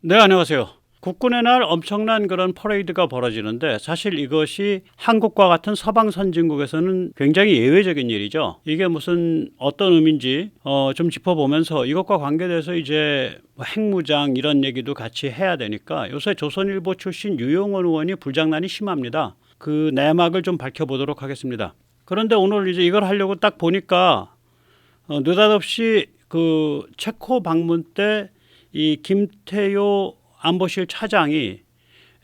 네, 안녕하세요. 국군의 날 엄청난 그런 퍼레이드가 벌어지는데 사실 이것이 한국과 같은 서방 선진국에서는 굉장히 예외적인 일이죠. 이게 무슨 어떤 의미인지 좀 짚어보면서 이것과 관계돼서 이제 핵무장 이런 얘기도 같이 해야 되니까 요새 조선일보 출신 유용원 의원이 불장난이 심합니다. 그 내막을 좀 밝혀보도록 하겠습니다. 그런데 오늘 이제 이걸 하려고 딱 보니까 느닷없이 그 체코 방문 때 이 김태효 안보실 차장이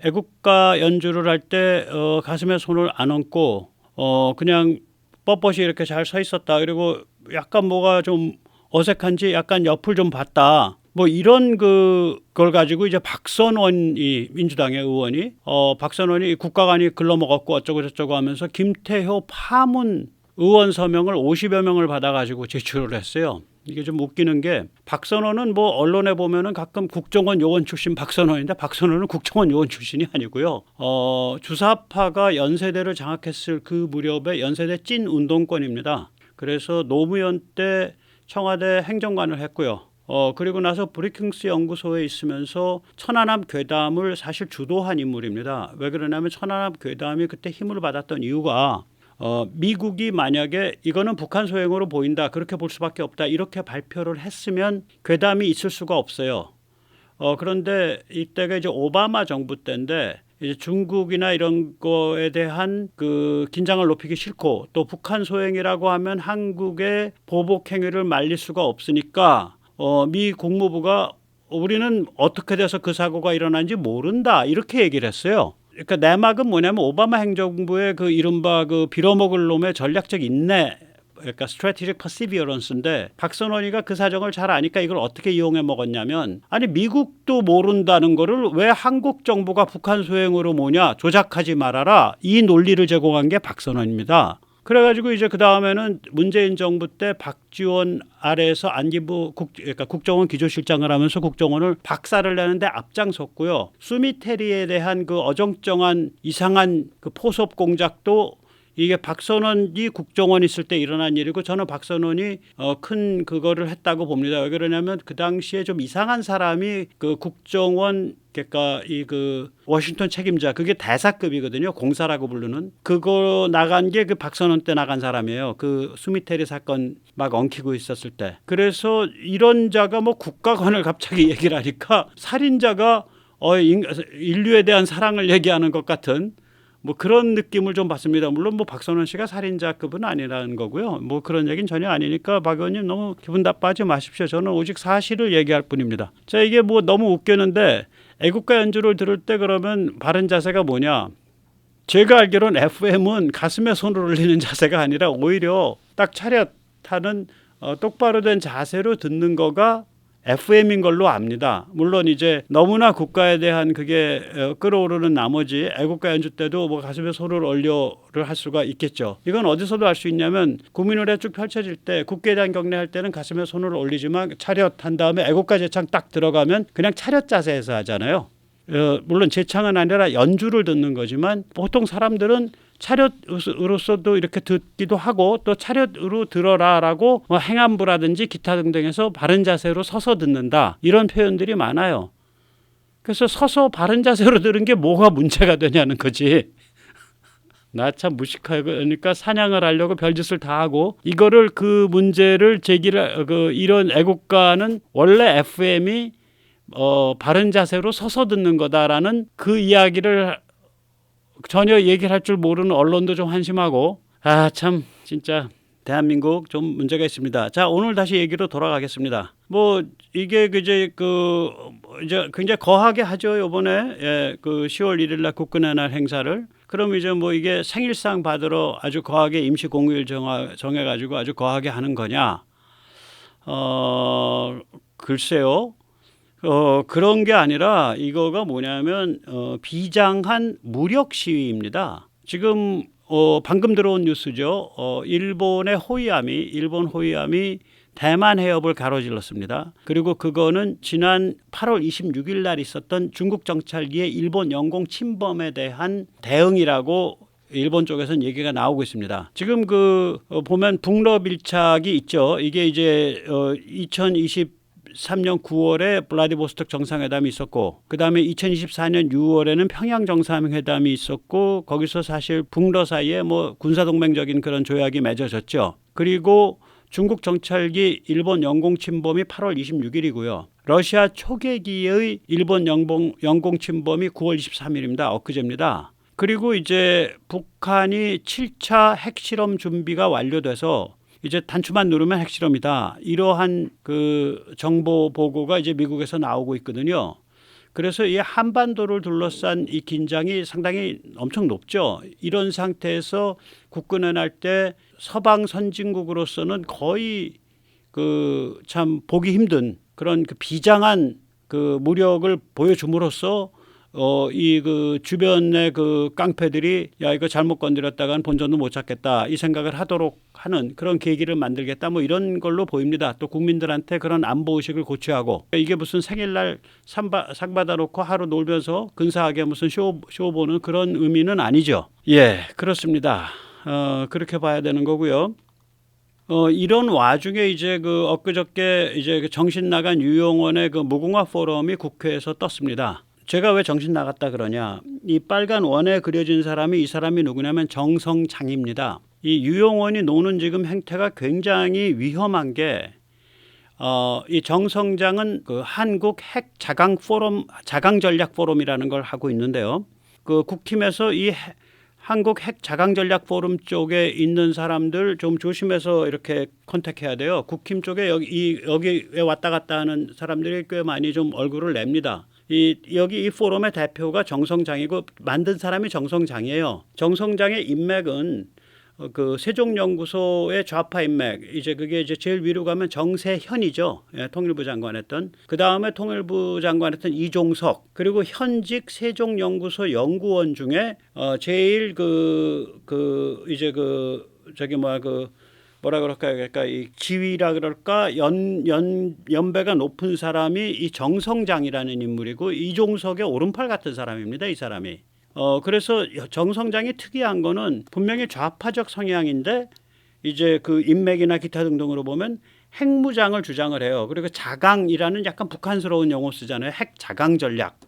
애국가 연주를 할 때 가슴에 손을 안 얹고 그냥 뻣뻣이 이렇게 잘 서 있었다. 그리고 약간 뭐가 좀 어색한지 약간 옆을 좀 봤다. 뭐 이런 그걸 가지고 이제 박선원이 민주당의 의원이 박선원이 국가관이 글러먹었고 어쩌고 저쩌고 하면서 김태효 파문 의원 서명을 50여 명을 받아가지고 제출을 했어요. 이게 좀 웃기는 게 박선원은 뭐 언론에 보면은 가끔 국정원 요원 출신 박선원인데 박선원은 국정원 요원 출신이 아니고요. 주사파가 연세대를 장악했을 그 무렵에 연세대 찐 운동권입니다. 그래서 노무현 때 청와대 행정관을 했고요. 그리고 나서 브리킹스 연구소에 있으면서 천안함 괴담을 사실 주도한 인물입니다. 왜 그러냐면 천안함 괴담이 그때 힘을 받았던 이유가 미국이 만약에 이거는 북한 소행으로 보인다, 그렇게 볼 수밖에 없다, 이렇게 발표를 했으면 괴담이 있을 수가 없어요. 그런데 이때가 이제 오바마 정부 때인데 이제 중국이나 이런 거에 대한 그 긴장을 높이기 싫고 또 북한 소행이라고 하면 한국의 보복 행위를 말릴 수가 없으니까 미 국무부가 우리는 어떻게 돼서 그 사고가 일어난지 모른다, 이렇게 얘기를 했어요. 그러니까 내막은 뭐냐면 오바마 행정부의 그 이른바 그 빌어먹을 놈의 전략적 인내, 그러니까 strategic perseverance인데 박선원이가 그 사정을 잘 아니까 이걸 어떻게 이용해 먹었냐면, 아니 미국도 모른다는 거를 왜 한국 정부가 북한 소행으로 뭐냐, 조작하지 말아라, 이 논리를 제공한 게 박선원입니다. 그래가지고 이제 그 다음에는 문재인 정부 때 박지원 아래에서 안기부 그러니까 국정원 기조실장을 하면서 국정원을 박살을 내는데 앞장섰고요. 수미테리에 대한 그 어정쩡한 이상한 그 포섭 공작도 이게 박선원이 국정원 있을 때 일어난 일이고, 저는 박선원이 큰 그거를 했다고 봅니다. 왜 그러냐면 그 당시에 좀 이상한 사람이 그 국정원, 그러니까 이 그 워싱턴 책임자, 그게 대사급이거든요. 공사라고 부르는 그거 나간 게 그 박선원 때 나간 사람이에요. 그 수미테리 사건 막 엉키고 있었을 때. 그래서 이런 자가 뭐 국가관을 갑자기 얘기를 하니까 살인자가 인류에 대한 사랑을 얘기하는 것 같은 뭐 그런 느낌을 좀 받습니다. 물론 뭐 박선원 씨가 살인자급은 아니라는 거고요. 뭐 그런 얘기는 전혀 아니니까 박 의원님 너무 기분 나빠하지 마십시오. 저는 오직 사실을 얘기할 뿐입니다. 자, 이게 뭐 너무 웃겼는데 애국가 연주를 들을 때 그러면 바른 자세가 뭐냐? 제가 알기로는 FM은 가슴에 손을 올리는 자세가 아니라 오히려 딱 차렷하는 똑바로 된 자세로 듣는 거가 FM인 걸로 압니다. 물론 이제 너무나 국가에 대한 그게 끌어오르는 나머지 애국가 연주 때도 뭐 가슴에 손을 올려를 할 수가 있겠죠. 이건 어디서도 할 수 있냐면 국민의례 쭉 펼쳐질 때 국회의장 경례할 때는 가슴에 손을 올리지만 차렷한 다음에 애국가 제창 딱 들어가면 그냥 차렷 자세에서 하잖아요. 물론 제창은 아니라 연주를 듣는 거지만 보통 사람들은 차렷으로서도 이렇게 듣기도 하고 또 차렷으로 들어라라고 뭐 행안부라든지 기타 등등에서 바른 자세로 서서 듣는다, 이런 표현들이 많아요. 그래서 서서 바른 자세로 들은 게 뭐가 문제가 되냐는 거지. 나 참 무식하니까 사냥을 하려고 별짓을 다 하고 이거를 그 문제를 제기를 이런 애국가는 원래 FM이 바른 자세로 서서 듣는 거다라는 그 이야기를 전혀 얘기를 할 줄 모르는 언론도 좀 한심하고, 참 진짜 대한민국 좀 문제가 있습니다. 자, 오늘 다시 얘기로 돌아가겠습니다. 뭐 이게 이제 이제 굉장히 거하게 하죠. 이번에 그 10월 1일 날 국군의 날 행사를. 그럼 이제 뭐 이게 생일상 받으러 아주 거하게 임시 공휴일 정해가지고 아주 거하게 하는 거냐? 글쎄요. 그런 게 아니라 이거가 뭐냐면 비장한 무력 시위입니다. 지금 방금 들어온 뉴스죠. 일본 호위함이 대만 해협을 가로질렀습니다. 그리고 그거는 지난 8월 26일 날 있었던 중국 정찰기의 일본 영공 침범에 대한 대응이라고 일본 쪽에서는 얘기가 나오고 있습니다. 지금 보면 북러 밀착이 있죠. 이게 이제 2020 2023년 9월에 블라디보스톡 정상회담이 있었고 그다음에 2024년 6월에는 평양 정상회담이 있었고 거기서 사실 북러 사이에 뭐 군사동맹적인 그런 조약이 맺어졌죠. 그리고 중국 정찰기 일본 영공 침범이 8월 26일이고요. 러시아 초계기의 일본 영공 침범이 9월 23일입니다. 엊그제입니다. 그리고 이제 북한이 7차 핵실험 준비가 완료돼서 이제 단추만 누르면 핵실험이다. 이러한 그 정보 보고가 이제 미국에서 나오고 있거든요. 그래서 이 한반도를 둘러싼 이 긴장이 상당히 엄청 높죠. 이런 상태에서 국군에 날 때 서방 선진국으로서는 거의 그 참 보기 힘든 그런 그 비장한 그 무력을 보여줌으로써 이 그 주변의 그 깡패들이 야 이거 잘못 건드렸다간 본전도 못 찾겠다 이 생각을 하도록 하는 그런 계기를 만들겠다 뭐 이런 걸로 보입니다. 또 국민들한테 그런 안보 의식을 고취하고 이게 무슨 생일날 상 받아놓고 하루 놀면서 근사하게 무슨 쇼 보는 그런 의미는 아니죠. 예, 그렇습니다. 그렇게 봐야 되는 거고요. 이런 와중에 이제 그 엊그저께 이제 그 정신 나간 유용원의 그 무궁화 포럼이 국회에서 떴습니다. 제가 왜 정신 나갔다 그러냐? 이 빨간 원에 그려진 사람이 이 사람이 누구냐면 정성장입니다. 이 유용원이 노는 지금 행태가 굉장히 위험한 게 이 정성장은 그 한국 핵 자강 포럼, 자강 전략 포럼이라는 걸 하고 있는데요. 그 국힘에서 이 한국 핵 자강 전략 포럼 쪽에 있는 사람들 좀 조심해서 이렇게 컨택해야 돼요. 국힘 쪽에 여기에 왔다 갔다 하는 사람들이 꽤 많이 좀 얼굴을 냅니다. 여기 이 포럼의 대표가 정성장이고 만든 사람이 정성장이에요. 정성장의 인맥은 그 세종연구소의 좌파 인맥, 이제 그게 이제 제일 위로 가면 정세현이죠. 예, 통일부 장관했던. 그 다음에 통일부 장관했던 이종석, 그리고 현직 세종연구소 연구원 중에 제일 뭐라 그럴까, 이 지위라 그럴까, 연배가 높은 사람이 이 정성장이라는 인물이고 이종석의 오른팔 같은 사람입니다. 이 사람이. 그래서 정성장이 특이한 거는 분명히 좌파적 성향인데 이제 그 인맥이나 기타 등등으로 보면 핵무장을 주장을 해요. 그리고 자강이라는 약간 북한스러운 용어 쓰잖아요. 핵 자강 전략.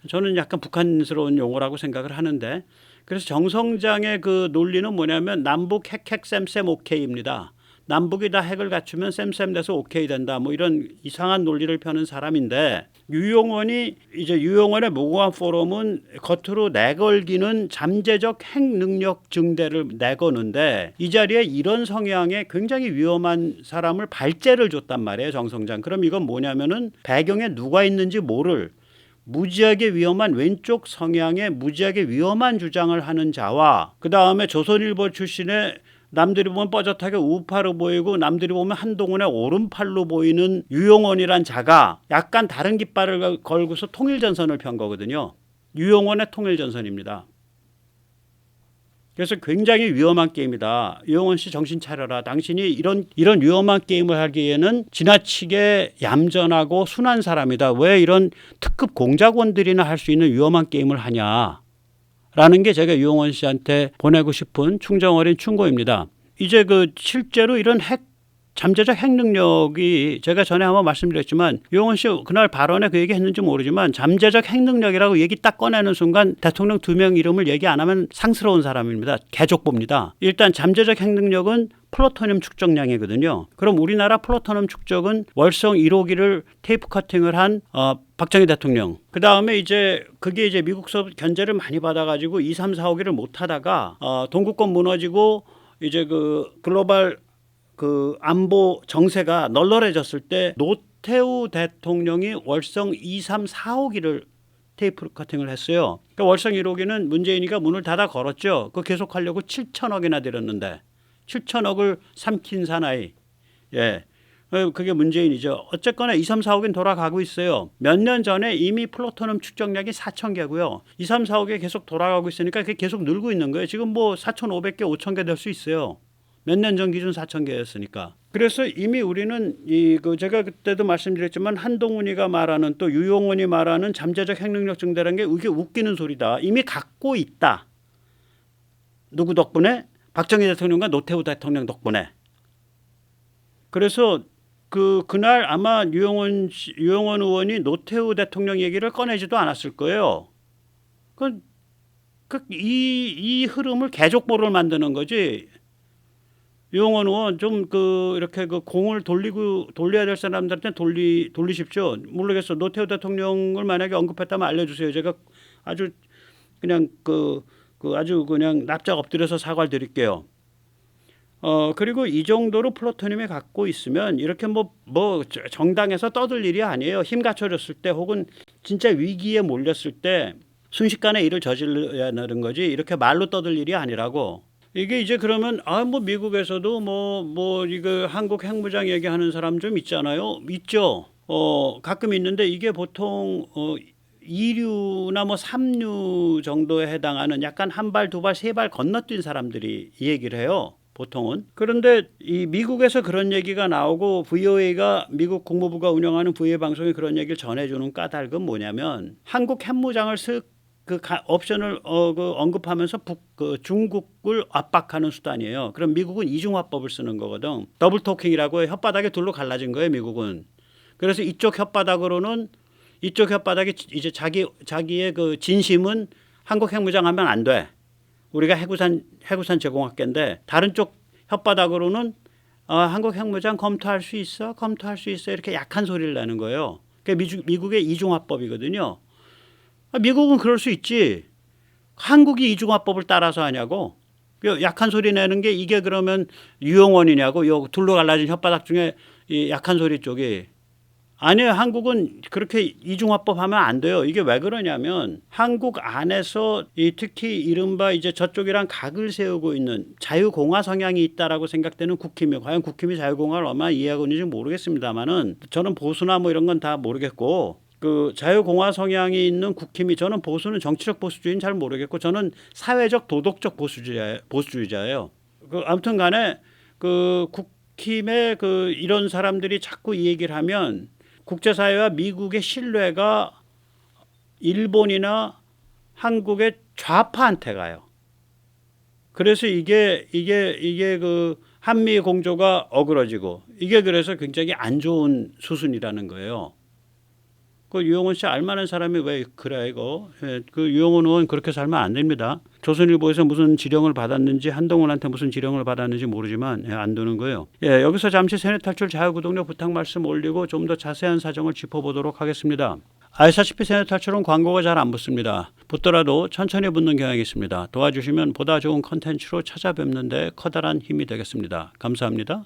저는 약간 북한스러운 용어라고 생각을 하는데 그래서 정성장의 그 논리는 뭐냐면 남북 핵 쌤 오케이입니다. 남북이 다 핵을 갖추면 쌤 돼서 오케이 된다. 뭐 이런 이상한 논리를 펴는 사람인데 유용원의 무궁화 포럼은 겉으로 내걸기는 잠재적 핵 능력 증대를 내거는데 이 자리에 이런 성향의 굉장히 위험한 사람을 발제를 줬단 말이에요. 정성장. 그럼 이건 뭐냐면은 배경에 누가 있는지 모를 무지하게 위험한 왼쪽 성향의 무지하게 위험한 주장을 하는 자와 그 다음에 조선일보 출신의 남들이 보면 뻐젓하게 우파로 보이고 남들이 보면 한동훈의 오른팔로 보이는 유용원이란 자가 약간 다른 깃발을 걸고서 통일전선을 편 거거든요. 유용원의 통일전선입니다. 그래서 굉장히 위험한 게임이다. 유용원 씨 정신 차려라. 당신이 이런 위험한 게임을 하기에는 지나치게 얌전하고 순한 사람이다. 왜 이런 특급 공작원들이나 할 수 있는 위험한 게임을 하냐. 라는 게 제가 유용원 씨한테 보내고 싶은 충정어린 충고입니다. 이제 그 실제로 이런 잠재적 핵 능력이 제가 전에 한번 말씀드렸지만 유용원 씨 그날 발언에 그 얘기 했는지 모르지만 잠재적 핵 능력이라고 얘기 딱 꺼내는 순간 대통령 2명 이름을 얘기 안 하면 상스러운 사람입니다. 개족봅니다. 일단 잠재적 핵 능력은 플루토늄 축적량이거든요. 그럼 우리나라 플루토늄 축적은 월성 1호기를 테이프 커팅을 한 박정희 대통령. 그 다음에 이제 그게 이제 미국서 견제를 많이 받아가지고 2, 3, 4호기를 못 하다가 동구권 무너지고 이제 그 글로벌 그 안보 정세가 널널해졌을 때 노태우 대통령이 월성 2, 3, 4호기를 테이프 커팅을 했어요. 그러니까 월성 1호기는 문재인이가 문을 닫아 걸었죠. 그거 계속하려고 7천억이나 들였는데 7천억을 삼킨 사나이. 예. 그게 문재인이죠. 어쨌거나 2, 3, 4호기는 돌아가고 있어요. 몇 년 전에 이미 플루토늄 축적량이 4,000개고요. 2, 3, 4호기 계속 돌아가고 있으니까 그게 계속 늘고 있는 거예요. 지금 뭐 4,500개, 5,000개 될 수 있어요. 몇 년 전 기준 4,000개였으니까. 그래서 이미 우리는 제가 그때도 말씀드렸지만 한동훈이가 말하는 또 유용원이 말하는 잠재적 핵능력 증대라는 게 이게 웃기는 소리다. 이미 갖고 있다. 누구 덕분에? 박정희 대통령과 노태우 대통령 덕분에. 그래서 그날 아마 유영원 의원이 노태우 대통령 얘기를 꺼내지도 않았을 거예요. 이 흐름을 개족보를 만드는 거지. 유영원 의원 좀 이렇게 공을 돌려야 될 사람들한테 돌리십시오. 모르겠어. 노태우 대통령을 만약에 언급했다면 알려주세요. 제가 아주 그냥 아주 그냥 납작 엎드려서 사과를 드릴게요. 그리고 이 정도로 플루토늄이 갖고 있으면 이렇게 뭐 정당에서 떠들 일이 아니에요. 힘 갖춰졌을 때 혹은 진짜 위기에 몰렸을 때 순식간에 일을 저질러야 하는 거지. 이렇게 말로 떠들 일이 아니라고. 이게 이제 그러면 뭐 미국에서도 이거 한국 핵무장 얘기하는 사람 좀 있잖아요. 있죠. 가끔 있는데 이게 보통 2류나 3류 정도에 해당하는 약간 한 발, 두 발, 세 발 건너뛴 사람들이 이 얘기를 해요. 보통은. 그런데 이 미국에서 그런 얘기가 나오고 VOA가 미국 국무부가 운영하는 VOA 방송에 그런 얘기를 전해주는 까닭은 뭐냐면 한국 핵무장을 옵션을 언급하면서 중국을 압박하는 수단이에요. 그럼 미국은 이중화법을 쓰는 거거든. 더블 토킹이라고 혓바닥에 둘로 갈라진 거예요, 미국은. 그래서 이쪽 혓바닥이 이제 자기의 진심은 한국 핵무장하면 안 돼. 우리가 해구산 제공할게인데 다른 쪽 혓바닥으로는 한국 핵무장 검토할 수 있어 이렇게 약한 소리를 내는 거예요. 그게 미국의 이중화법이거든요. 미국은 그럴 수 있지. 한국이 이중화법을 따라서 하냐고. 약한 소리 내는 게 이게 그러면 유용원이냐고. 요 둘로 갈라진 혓바닥 중에 이 약한 소리 쪽이. 아니에요. 한국은 그렇게 이중화법 하면 안 돼요. 이게 왜 그러냐면 한국 안에서 특히 이른바 이제 저쪽이랑 각을 세우고 있는 자유공화 성향이 있다라고 생각되는 국힘이 과연 국힘이 자유공화를 얼마나 이해하고 있는지 모르겠습니다만은 저는 보수나 이런 건 다 모르겠고 자유공화 성향이 있는 국힘이 저는 보수는 정치적 보수주의는 잘 모르겠고 저는 사회적 도덕적 보수주의자예요. 아무튼 간에 국힘의 이런 사람들이 자꾸 이 얘기를 하면 국제사회와 미국의 신뢰가 일본이나 한국의 좌파한테 가요. 그래서 이게 한미 공조가 어그러지고 이게 그래서 굉장히 안 좋은 수순이라는 거예요. 유영원 씨 알만한 사람이 왜 그래 이거. 유영원 의원 그렇게 살면 안 됩니다. 조선일보에서 무슨 지령을 받았는지 한동훈한테 무슨 지령을 받았는지 모르지만 안 되는 거예요. 여기서 잠시 세뇌탈출 자유구독료 부탁 말씀 올리고 좀 더 자세한 사정을 짚어보도록 하겠습니다. 아시다시피 세뇌탈출은 광고가 잘 안 붙습니다. 붙더라도 천천히 붙는 경향이 있습니다. 도와주시면 보다 좋은 컨텐츠로 찾아뵙는 데 커다란 힘이 되겠습니다. 감사합니다.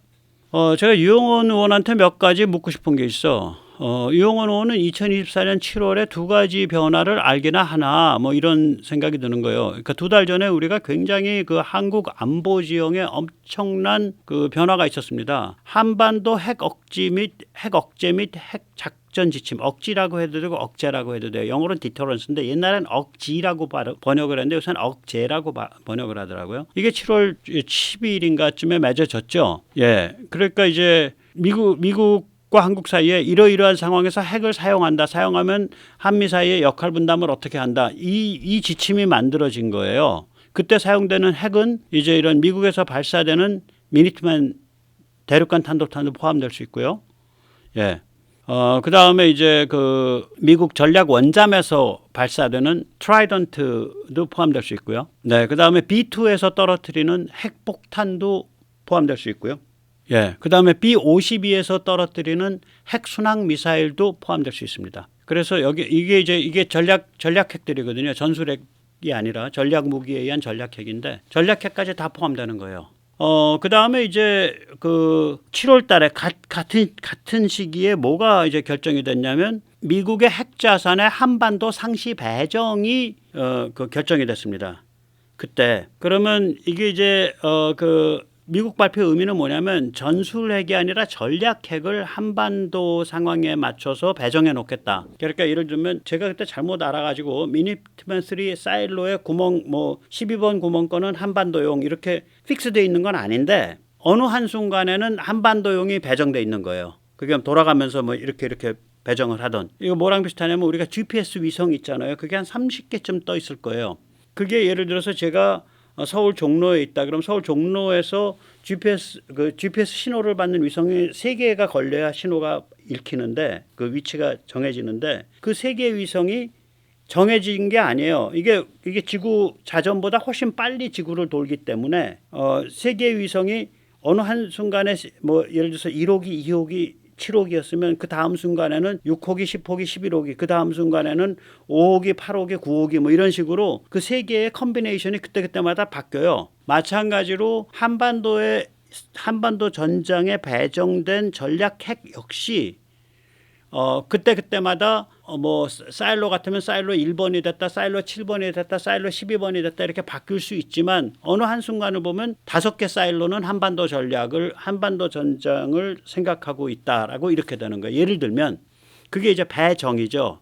제가 유영원 의원한테 몇 가지 묻고 싶은 게 있어. 유영원 의원은 2024년 7월에 두 가지 변화를 알기나 하나 이런 생각이 드는 거예요. 그러니까 두 달 전에 우리가 굉장히 한국 안보 지형에 엄청난 변화가 있었습니다. 한반도 핵 억제 및 핵 작전 지침, 억지라고 해도 되고 억제라고 해도 돼요. 영어로는 디터런스인데 옛날엔 억지라고 번역을 했는데 요새는 억제라고 번역을 하더라고요. 이게 7월 12일인가쯤에 맺어졌죠. 그러니까 이제 미국과 한국 사이에 이러이러한 상황에서 핵을 사용하면 한미 사이의 역할 분담을 어떻게 한다. 이 지침이 만들어진 거예요. 그때 사용되는 핵은 이제 이런 미국에서 발사되는 미니트맨 대륙간 탄도탄도 포함될 수 있고요. 그 다음에 이제 미국 전략 원잠에서 발사되는 트라이던트도 포함될 수 있고요. 그 다음에 B2에서 떨어뜨리는 핵폭탄도 포함될 수 있고요. 그 다음에 B-52에서 떨어뜨리는 핵순항 미사일도 포함될 수 있습니다. 그래서 이게 전략핵들이거든요. 전술핵이 아니라 전략 무기에 의한 전략핵인데 전략핵까지 다 포함되는 거예요. 그 다음에 이제 7월 달에 같은 시기에 뭐가 이제 결정이 됐냐면 미국의 핵자산의 한반도 상시 배정이 결정이 됐습니다. 그때. 그러면 이게 이제 미국 발표의 의미는 뭐냐면 전술핵이 아니라 전략핵을 한반도 상황에 맞춰서 배정해 놓겠다. 그러니까 예를 들면 제가 그때 잘못 알아가지고 미니트맨 3 사일로의 구멍 12번 구멍 거는 한반도용 이렇게 픽스되어 있는 건 아닌데 어느 한순간에는 한반도용이 배정돼 있는 거예요. 그게 돌아가면서 이렇게 배정을 하던. 이거 뭐랑 비슷하냐면 우리가 GPS 위성 있잖아요. 그게 한 30개쯤 떠 있을 거예요. 그게 예를 들어서 제가 서울 종로에 있다. 그럼 서울 종로에서 GPS 신호를 받는 위성이 3개가 걸려야 신호가 읽히는데 그 위치가 정해지는데 그 3개의 위성이 정해진 게 아니에요. 이게 지구 자전보다 훨씬 빨리 지구를 돌기 때문에 3개의 위성이 어느 한 순간에 뭐 예를 들어서 1호기, 2호기, 7호기였으면 그 다음 순간에는 6호기, 10호기, 11호기, 그 다음 순간에는 5호기, 8호기, 9호기 뭐 이런 식으로 그 3개의 컨비네이션이 그때그때마다 바뀌어요. 마찬가지로 한반도 전장에 배정된 전략 핵 역시 그때마다 뭐 사일로 같으면 사일로 1번이 됐다, 사일로 7번이 됐다, 사일로 12번이 됐다 이렇게 바뀔 수 있지만 어느 한순간을 보면 5개 사일로는 한반도 전장을 생각하고 있다라고 이렇게 되는 거예요. 예를 들면 그게 이제 배정이죠.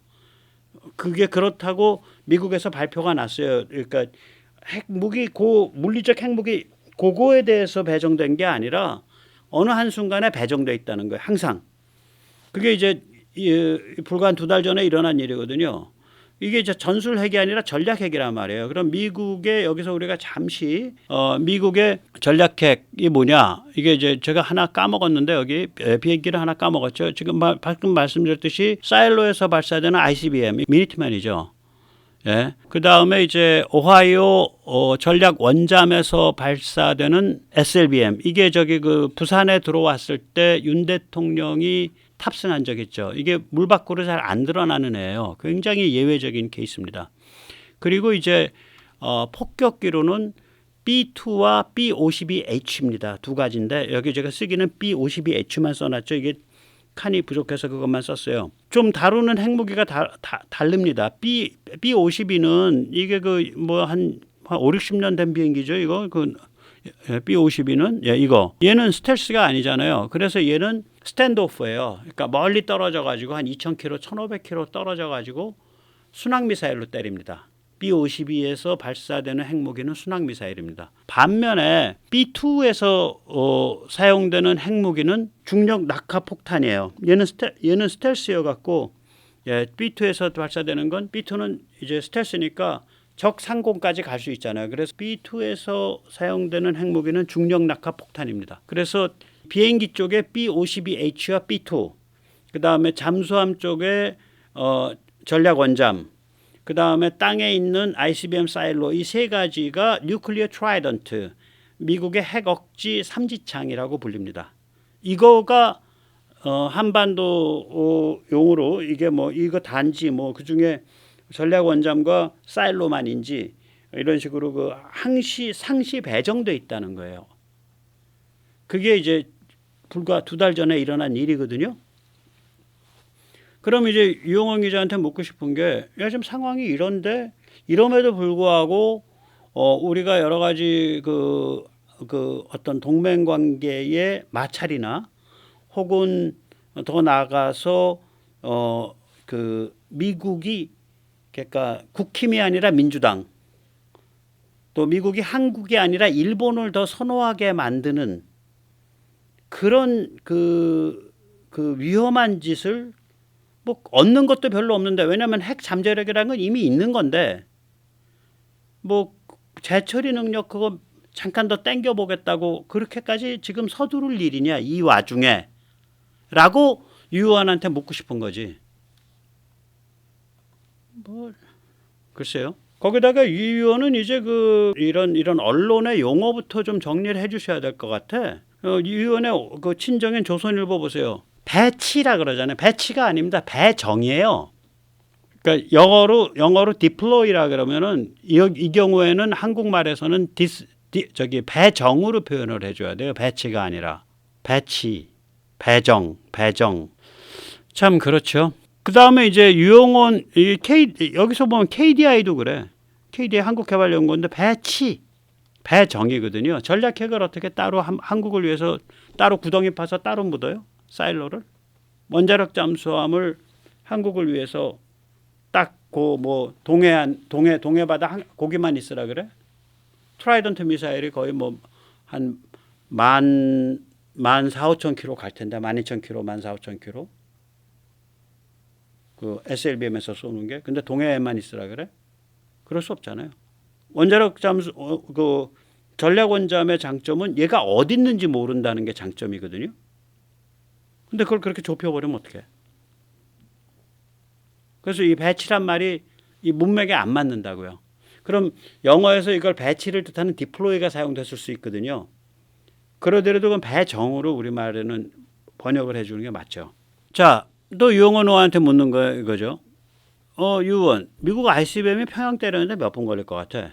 그게 그렇다고 미국에서 발표가 났어요. 그러니까 물리적 핵무기 그거에 대해서 배정된 게 아니라 어느 한순간에 배정돼 있다는 거예요. 항상. 그게 이제 불과 한 2달 전에 일어난 일이거든요. 이게 이제 전술핵이 아니라 전략핵이란 말이에요. 그럼 미국의 여기서 우리가 잠시 미국의 전략핵이 뭐냐? 이게 이제 제가 하나 까먹었는데 여기 비행기를 하나 까먹었죠. 지금 방금 말씀드렸듯이 사일로에서 발사되는 ICBM 미니트맨이죠. 예. 그 다음에 이제 오하이오 전략 원잠에서 발사되는 SLBM 이게 그 부산에 들어왔을 때 윤 대통령이 탑승한 적 있죠. 이게 물 밖으로 잘 안 드러나는 애예요. 굉장히 예외적인 케이스입니다. 그리고 이제 폭격기로는 B2와 B52H입니다. 2가지인데 여기 제가 쓰기는 B52H만 써놨죠. 이게 칸이 부족해서 그것만 썼어요. 좀 다루는 핵무기가 다릅니다. B52는 이게 한 5, 60년 된 비행기죠. 이거 B52는 얘는 스텔스가 아니잖아요. 그래서 얘는 스탠드오프예요. 그러니까 멀리 떨어져 가지고 한 2,000km, 1,500km 떨어져 가지고 순항 미사일로 때립니다. B52에서 발사되는 핵무기는 순항 미사일입니다. 반면에 B2에서 사용되는 핵무기는 중력 낙하 폭탄이에요. 얘는 스텔스여 갖고 B2에서 발사되는 건 B2는 이제 스텔스니까 적 상공까지 갈 수 있잖아요. 그래서 B2에서 사용되는 핵무기는 중력 낙하 폭탄입니다. 그래서 비행기 쪽에 B52H와 B2, 그 다음에 잠수함 쪽에 전략 원잠, 그 다음에 땅에 있는 ICBM 사일로 이 3가지가 뉴클리어 트라이던트, 미국의 핵 억지 삼지창이라고 불립니다. 이거가 한반도 용어로 이게 이거 단지 그 중에 전략 원잠과 사일로만인지 이런 식으로 상시 배정돼 있다는 거예요. 그게 이제 불과 2달 전에 일어난 일이거든요. 그럼 이제 유영원 기자한테 묻고 싶은 게 지금 상황이 이런데 이럼에도 불구하고 우리가 여러 가지 어떤 동맹 관계의 마찰이나 혹은 더 나아가서 미국이 그러니까 국힘이 아니라 민주당 또 미국이 한국이 아니라 일본을 더 선호하게 만드는 그런 위험한 짓을 얻는 것도 별로 없는데 왜냐하면 핵 잠재력이라는 건 이미 있는 건데 재처리 능력 그거 잠깐 더 땡겨보겠다고 그렇게까지 지금 서두를 일이냐 이 와중에 라고 유 의원한테 묻고 싶은 거지. 글쎄요. 거기다가 유 의원은 이제 이런 언론의 용어부터 좀 정리를 해주셔야 될 것 같아. 유 의원의 친정인 조선일보 보세요. 배치라 그러잖아요. 배치가 아닙니다. 배정이에요. 그러니까 영어로 deploy라 그러면은 이 경우에는 한국말에서는 배정으로 표현을 해줘야 돼요. 배치가 아니라 배치, 배정. 참 그렇죠. 그 다음에 이제 유용원 여기서 보면 KDI도 그래. KDI 한국개발연구원인데 배정이거든요. 전략핵을 어떻게 따로 한국을 위해서 따로 구덩이 파서 따로 묻어요? 사일로를 원자력 잠수함을 한국을 위해서 딱 동해 바다 거기만 있으라 그래? 트라이던트 미사일이 거의 한 14,000km 갈 텐데 12,000km, 14,000km 그 SLBM에서 쏘는 게 근데 동해에만 있으라 그래? 그럴 수 없잖아요. 원자력 잠수 그 전략 원잠의 장점은 얘가 어디 있는지 모른다는 게 장점이거든요. 근데 그걸 그렇게 좁혀버리면 어떡해? 그래서 이 배치란 말이 이 문맥에 안 맞는다고요. 그럼 영어에서 이걸 배치를 뜻하는 디플로이가 사용됐을 수 있거든요. 그러더라도 그건 배정으로 우리말에는 번역을 해주는 게 맞죠. 자, 또 유영호 노한테 묻는 거 이거죠. 유원, 미국 ICBM이 평양 때리는데 몇 분 걸릴 것 같아?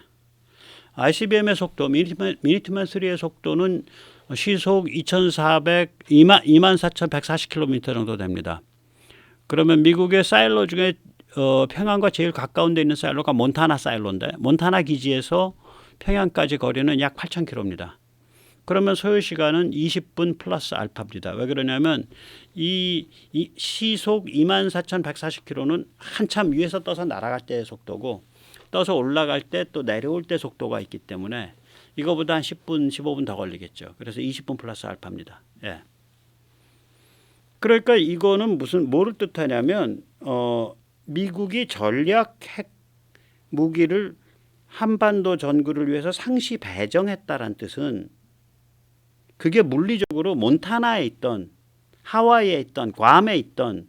ICBM의 속도, 미니트맨 3의 속도는 시속 24,140km 정도 됩니다. 그러면 미국의 사일로 중에 평양과 제일 가까운 데 있는 사일로가 몬타나 사일로인데 몬타나 기지에서 평양까지 거리는 약 8,000km입니다. 그러면 소요 시간은 20분 플러스 알파입니다. 왜 그러냐면 이 시속 24,140km는 한참 위에서 떠서 날아갈 때의 속도고 떠서 올라갈 때 또 내려올 때 속도가 있기 때문에 이거보다 한 10분, 15분 더 걸리겠죠. 그래서 20분 플러스 알파입니다. 예. 그러니까 이거는 뭐를 뜻하냐면 미국이 전략 핵 무기를 한반도 전구를 위해서 상시 배정했다라는 뜻은 그게 물리적으로 몬타나에 있던 하와이에 있던 괌에 있던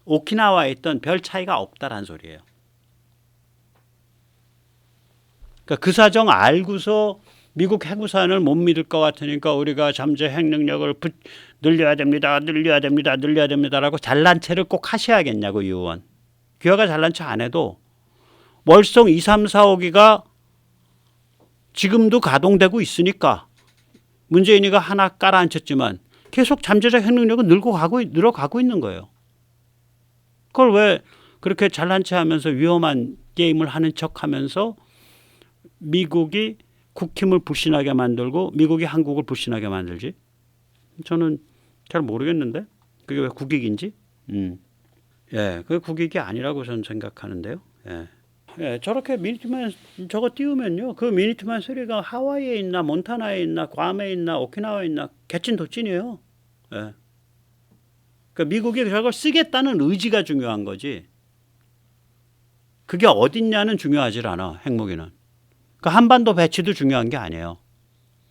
오키나와에 있던 별 차이가 없다라는 소리예요. 그러니까 그 사정 알고서 미국 핵우산을 못 믿을 것 같으니까 우리가 잠재 핵 능력을 늘려야 됩니다라고 잘난 체를 꼭 하셔야겠냐고 유원. 귀하가 잘난 체 안 해도 월성 2, 3, 4, 5기가 지금도 가동되고 있으니까 문재인이가 하나 깔아앉혔지만 계속 잠재적 핵 능력은 늘어가고 있는 거예요. 그걸 왜 그렇게 잘난 체 하면서 위험한 게임을 하는 척 하면서 미국이 국힘을 불신하게 만들고 미국이 한국을 불신하게 만들지? 저는 잘 모르겠는데 그게 왜 국익인지? 예, 그게 국익이 아니라고 저는 생각하는데요. 예. 예, 저렇게 미니트만 저거 띄우면요, 그 미니트만 소리가 하와이에 있나 몬타나에 있나 괌에 있나 오키나와에 있나 개찐도찐이에요. 예. 그러니까 미국이 저걸 쓰겠다는 의지가 중요한 거지. 그게 어딨냐는 중요하지 않아. 핵무기는. 그 한반도 배치도 중요한 게 아니에요.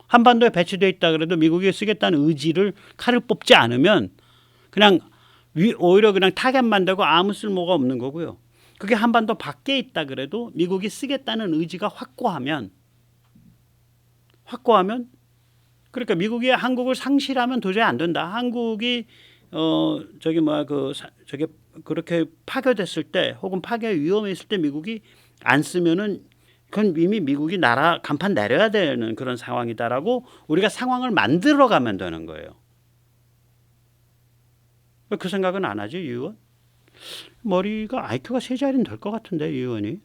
한반도에 배치되어 있다 그래도 미국이 쓰겠다는 의지를 칼을 뽑지 않으면 그냥 오히려 그냥 타겟 만들고 아무 쓸모가 없는 거고요. 그게 한반도 밖에 있다 그래도 미국이 쓰겠다는 의지가 확고하면 그러니까 미국이 한국을 상실하면 도저히 안 된다. 한국이 저게 그렇게 파괴됐을 때 혹은 파괴 위험에 있을 때 미국이 안 쓰면은 그건 이미 미국이 나라 간판 내려야 되는 그런 상황이다라고 우리가 상황을 만들어 가면 되는 거예요. 왜 그 생각은 안 하지, 유 의원? 머리가 IQ가 세 자리는 될 것 같은데, 유 의원이.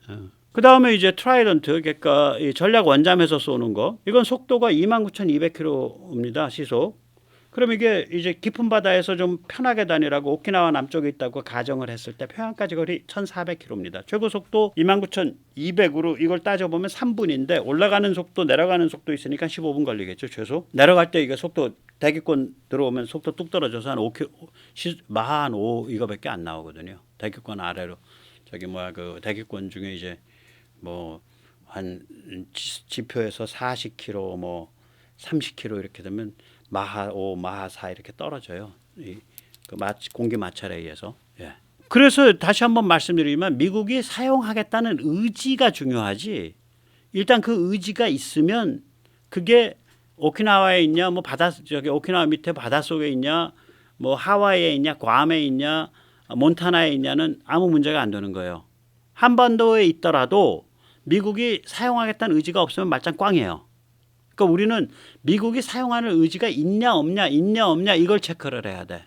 그 다음에 이제 트라이던트, 그러니까 이 전략 원잠에서 쏘는 거. 이건 속도가 29,200km입니다, 시속. 그럼 이게 이제 깊은 바다에서 좀 편하게 다니라고 오키나와 남쪽에 있다고 가정을 했을 때 평양까지 거리 1,400km입니다. 최고 속도 29,200으로 이걸 따져보면 3분인데 올라가는 속도 내려가는 속도 있으니까 15분 걸리겠죠, 최소. 내려갈 때 이게 속도 대기권 들어오면 속도 뚝 떨어져서 한 5km, 마하 한 5 이거밖에 안 나오거든요. 대기권 아래로. 그 대기권 중에 이제 뭐 한 지표에서 40km 뭐 30km 이렇게 되면 마하 5, 마하 4 이렇게 떨어져요. 공기 마찰에 의해서. 예. 그래서 다시 한번 말씀드리면 미국이 사용하겠다는 의지가 중요하지. 일단 그 의지가 있으면 그게 오키나와에 있냐, 뭐 오키나와 밑에 바닷속에 있냐, 뭐 하와이에 있냐, 괌에 있냐, 몬타나에 있냐는 아무 문제가 안 되는 거예요. 한반도에 있더라도 미국이 사용하겠다는 의지가 없으면 말짱 꽝이에요. 그러니까 우리는 미국이 사용하는 의지가 있냐 없냐 이걸 체크를 해야 돼.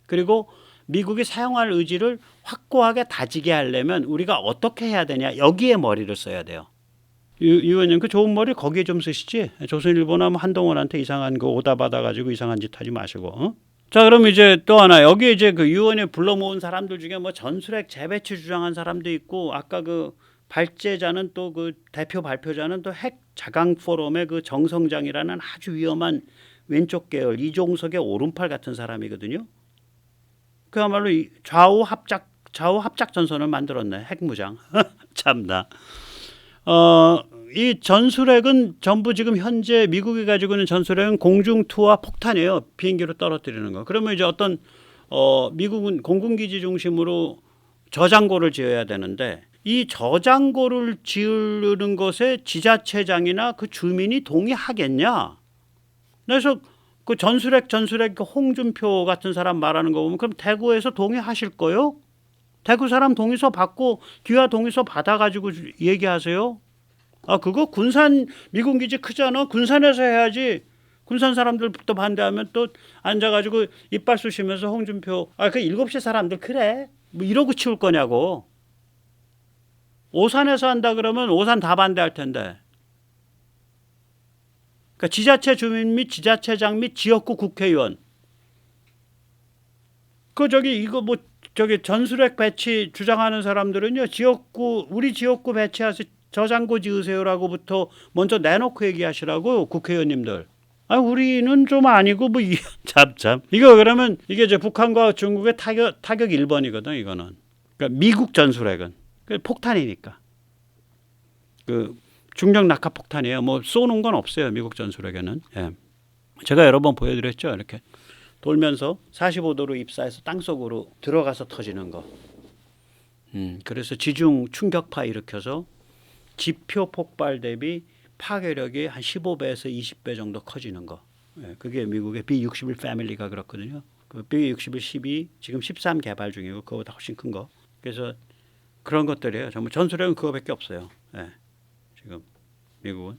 그리고 미국이 사용할 의지를 확고하게 다지게 하려면 우리가 어떻게 해야 되냐, 여기에 머리를 써야 돼요. 유 의원님, 그 좋은 머리 거기에 좀 쓰시지. 조선일보나 뭐 한동훈한테 이상한 거 오다 받아가지고 이상한 짓 하지 마시고. 자, 그럼 이제 또 하나, 여기 이제 그 유 의원이 불러 모은 사람들 중에 뭐 전술핵 재배치 주장한 사람도 있고, 아까 그 발제자는 또 그 대표 발표자는 또 핵 자강 포럼의 그 정성장이라는 아주 위험한 왼쪽 계열 이종석의 오른팔 같은 사람이거든요. 그야말로 좌우 합작 전선을 만들었네, 핵무장. 참나. 이 전술핵은 전부 지금 현재 미국이 가지고 있는 전술핵은 공중투하 폭탄이에요. 비행기로 떨어뜨리는 거. 그러면 이제 어떤 미국은 공군기지 중심으로 저장고를 지어야 되는데 이 저장고를 지으는 것에 지자체장이나 그 주민이 동의하겠냐? 그래서 그 전술핵 그 홍준표 같은 사람 말하는 거 보면 그럼 대구에서 동의하실 거요? 대구 사람 동의서 받고 기와 동의서 받아가지고 얘기하세요. 아 그거 군산 미군 기지 크잖아. 군산에서 해야지. 군산 사람들부터 반대하면 또 앉아가지고 이빨 쑤시면서 홍준표 그 7시 사람들 그래 뭐 이러고 치울 거냐고. 오산에서 한다 그러면 오산 다 반대할 텐데. 그러니까 지자체 주민 및 지자체장 및 지역구 국회의원. 이거 뭐 전술핵 배치 주장하는 사람들은요 우리 지역구 배치해서 저장고 지으세요라고부터 먼저 내놓고 얘기하시라고 국회의원님들. 우리는 좀 아니고 뭐 참 이거 그러면 이게 이제 북한과 중국의 타격 1번이거든 이거는. 그러니까 미국 전술핵은 폭탄이니까. 그 중력 낙하 폭탄이에요. 뭐 쏘는 건 없어요 미국 전술핵에는. 예. 제가 여러 번 보여드렸죠 이렇게. 돌면서 45도로 입사해서 땅속으로 들어가서 터지는 거. 그래서 지중 충격파 일으켜서 지표 폭발 대비 파괴력이 한 15배에서 20배 정도 커지는 거. 그게 미국의 B-61 패밀리가 그렇거든요. 그 B-61 12 지금 13 개발 중이고 그거보다 훨씬 큰 거. 그래서 그런 것들이에요. 전부 전술핵은 그거밖에 없어요. 지금 미국은.